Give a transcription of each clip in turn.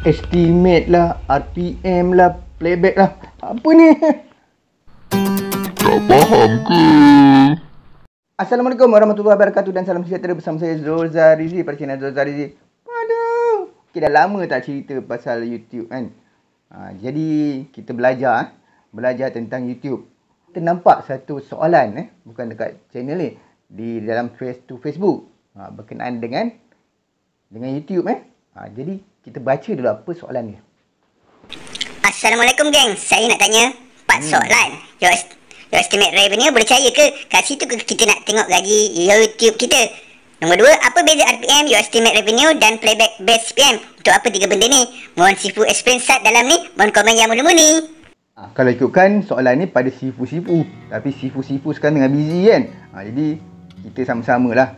estimate lah, RPM lah, playback lah. Apa ni? Tak faham ke? Assalamualaikum warahmatullahi wabarakatuh dan salam sejahtera bersama saya Zul Zarizi pada channel Zul Zarizi. Aduh, okay, dah lama tak cerita pasal YouTube kan. Jadi kita belajar tentang YouTube. Kita nampak satu soalan bukan dekat channel ni, di dalam Facebook berkenaan dengan YouTube jadi kita baca dulu apa soalan dia. Assalamualaikum geng, saya nak tanya 4 soalan. Your estimate revenue boleh percaya ke? Kat situ kita nak tengok gaji YouTube kita. Nombor 2, apa beza RPM, your estimate revenue dan playback base CPM? Untuk apa 3 benda ni? Mohon Sifu explain sat dalam ni. Mohon komen yang mula-mula. Kalau ikutkan soalan ni pada Sifu, tapi Sifu sekarang tengah busy kan. Jadi kita sama-sama lah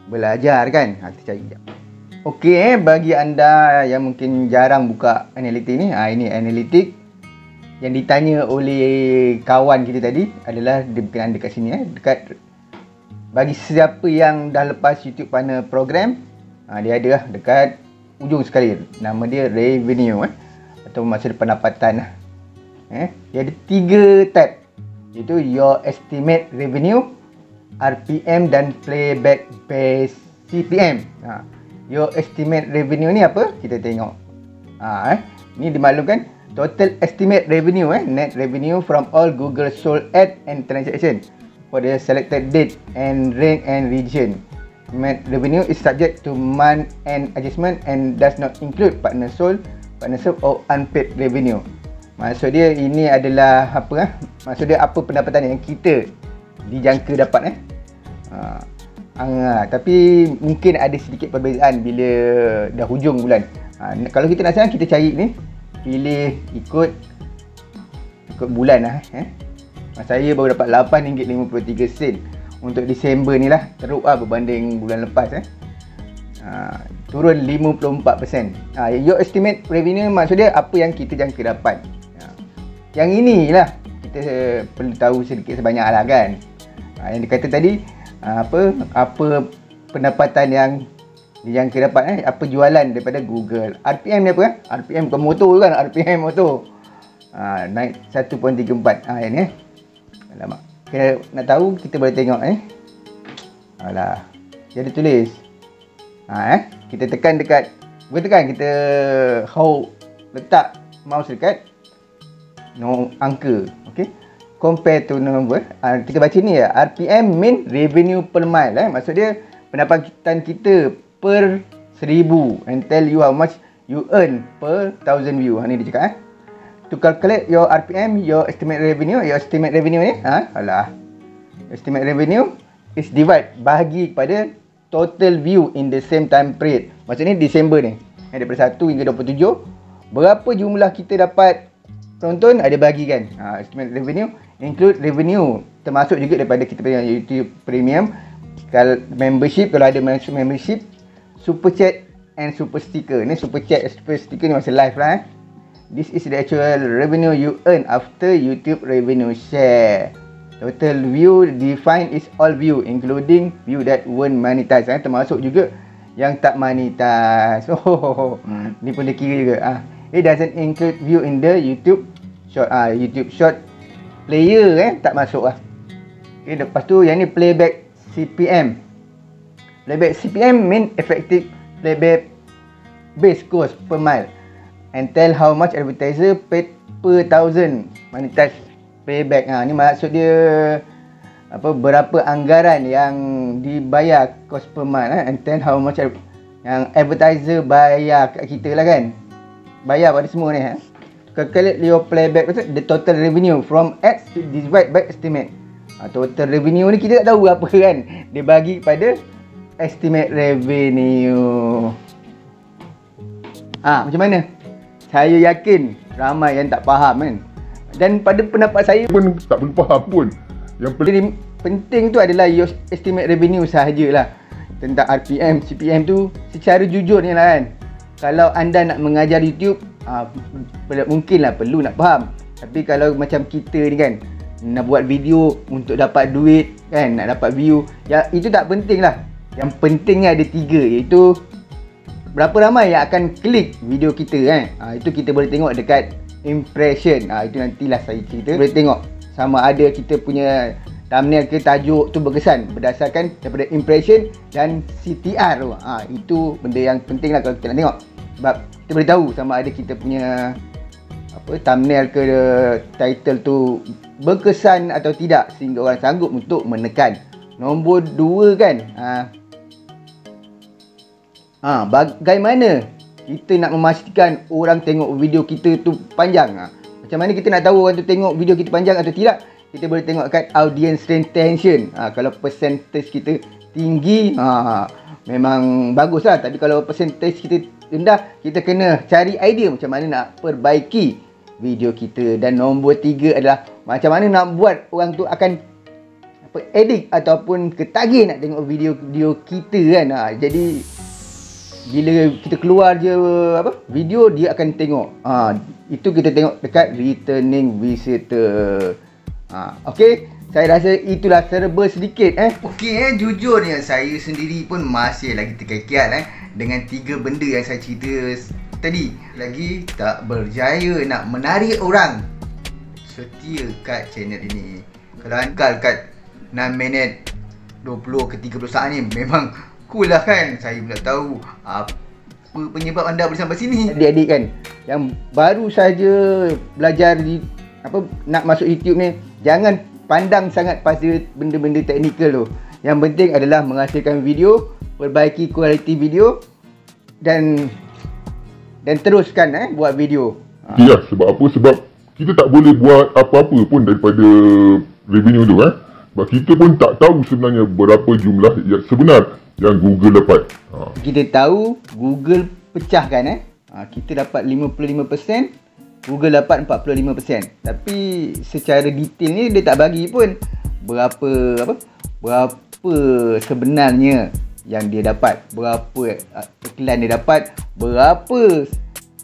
belajar kan. Kita cari sekejap. Okey, bagi anda yang mungkin jarang buka analitik ni, ini analitik yang ditanya oleh kawan kita tadi adalah berkenaan dekat sini dekat bagi siapa yang dah lepas YouTube Partner Program, dia ada lah dekat ujung sekali, nama dia revenue atau maksud pendapatan dia ada 3 tab, iaitu your estimate revenue, RPM dan playback base CPM. Your estimate revenue ni apa? Kita tengok. Ni dimaklumkan total estimate revenue net revenue from all Google sold ad and transaction for the selected date and rank and region. Estimate revenue is subject to month end adjustment and does not include partner sold, partner served or unpaid revenue. Maksud dia ini adalah apa maksud dia apa pendapatan yang kita dijangka dapat tapi mungkin ada sedikit perbezaan bila dah hujung bulan. Kalau kita nak senang, kita cari ni, pilih ikut bulan lah. Saya baru dapat RM8.53 untuk Disember ni lah, teruk berbanding bulan lepas turun 54%. Your estimate revenue maksud dia apa yang kita jangka dapat. Yang inilah kita perlu tahu sedikit sebanyak lah kan. Yang dikata tadi apa pendapatan yang dijangka dapat apa jualan daripada Google. RPM ni apa RPM bukan motor kan, RPM motor. Naik 1.34. Yang ni alamak. Kita nak tahu, kita boleh tengok Alah. Dia ada tulis. Kita tekan dekat, bukan tekan, kita letak mouse dekat angka. Okey. Compare to number. Kita baca ni RPM mean revenue per mile. Maksud dia pendapatan kita per 1000 and tell you how much you earn per 1000 view. Ni dia cakap to calculate your RPM, your estimate revenue ni estimate revenue is divide, bahagi kepada total view in the same time period. Maksudnya Disember ni daripada 1 hingga 27, berapa jumlah kita dapat penonton, ada bagikan. Estimate revenue include revenue termasuk juga daripada kita punya YouTube Premium, kalau membership, kalau ada membership, super chat and super sticker. Ni super chat, super sticker ni masih live lah. This is the actual revenue you earn after YouTube revenue share. Total view defined is all view including view that weren't monetized, termasuk juga yang tak monetize. Ni pun dia kira juga. It doesn't include view in the YouTube short. YouTube short player tak masuk lah. Okay, lepas tu yang ni playback CPM. Playback CPM mean effective playback base cost per mile and tell how much advertiser paid per 1000 monetized playback. Ni maksud dia berapa anggaran yang dibayar cost per mile and tell how much yang advertiser bayar kat kita lah kan. Bayar pada semua ni calculate your playback, the total revenue from ads divide by estimate. Total revenue ni kita tak tahu apa kan, dia bagi kepada estimate revenue. Macam mana? Saya yakin ramai yang tak faham kan. Dan pada pendapat saya Pun tak perlu faham pun. Yang penting tu adalah your estimate revenue sahajalah. Tentang RPM, CPM tu secara jujurnya lah kan. Kalau anda nak mengajar YouTube, mungkinlah perlu nak faham. Tapi kalau macam kita ni kan, nak buat video untuk dapat duit kan, nak dapat view, ya itu tak penting lah. Yang pentingnya ada 3, iaitu berapa ramai yang akan klik video kita kan. Itu kita boleh tengok dekat impression. Itu nantilah saya cerita. Boleh tengok sama ada kita punya thumbnail ke tajuk tu berkesan berdasarkan daripada impression dan CTR tu. Itu benda yang penting lah kalau kita nak tengok. Sebab kita boleh tahu sama ada kita punya thumbnail ke title tu berkesan atau tidak sehingga orang sanggup untuk menekan. Nombor 2 kan, bagaimana kita nak memastikan orang tengok video kita tu panjang. Macam mana kita nak tahu orang tu tengok video kita panjang atau tidak? Kita boleh tengok kat audience retention. Kalau percentage kita tinggi, memang bagus lah. Tapi kalau percentage kita rendah, kita kena cari idea macam mana nak perbaiki video kita. Dan nombor 3 adalah macam mana nak buat orang tu akan edit ataupun ketagih nak tengok video kita kan. Jadi bila kita keluar je video, dia akan tengok. Itu kita tengok dekat returning visitor. Okey, saya rasa itulah serba sedikit Okey jujur ni saya sendiri pun masih lagi terkekiat dengan 3 benda yang saya cerita tadi. Lagi tak berjaya nak menarik orang setia kat channel ini. Kalau angkal kat 6 minit 20 ke 30 saat ni memang cool lah kan. Saya pun tak tahu apa penyebab anda boleh sampai sini. Adik-adik kan yang baru saja belajar nak masuk YouTube ni, jangan pandang sangat pada benda-benda teknikal tu. Yang penting adalah menghasilkan video, perbaiki kualiti video dan teruskan buat video. Ya, sebab apa? Sebab kita tak boleh buat apa-apa pun daripada revenue tu Sebab kita pun tak tahu sebenarnya berapa jumlah yang sebenar yang Google dapat. Kita tahu Google pecahkan kita dapat 55%, Google dapat 45%. Tapi secara detail ni dia tak bagi pun berapa sebenarnya yang dia dapat, berapa iklan dia dapat, berapa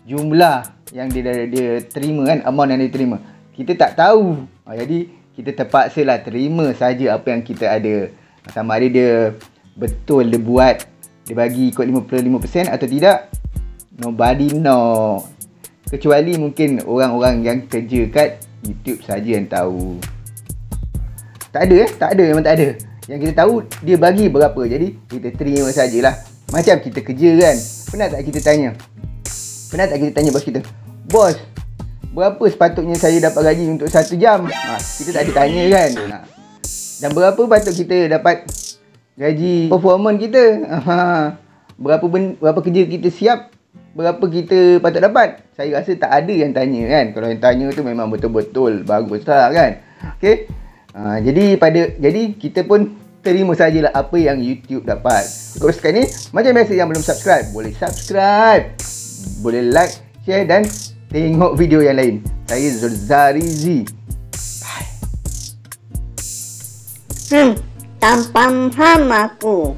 jumlah yang dia terima kan, amount yang dia terima. Kita tak tahu. Jadi kita terpaksa lah terima saja apa yang kita ada. Sama ada dia betul dia buat, dia bagi ikut 55% atau tidak, nobody know. Kecuali mungkin orang-orang yang kerja kat YouTube saja yang tahu. Tak ada, memang tak ada. Yang kita tahu dia bagi berapa, jadi kita terima sajalah. Macam kita kerja kan, pernah tak kita tanya bos kita, "Bos, berapa sepatutnya saya dapat gaji untuk 1 jam?" Kita tak ada tanya kan. Dan berapa patut kita dapat gaji performance kita? Berapa kerja kita siap, berapa kita patut dapat? Saya rasa tak ada yang tanya kan. Kalau yang tanya tu memang betul-betul bagus lah kan. Okey. Jadi kita pun terima sajalah apa yang YouTube dapat. Kalau sekarang ni macam biasa, yang belum subscribe boleh subscribe, boleh like, share dan tengok video yang lain. Saya Zulzarizi. Tak faham aku.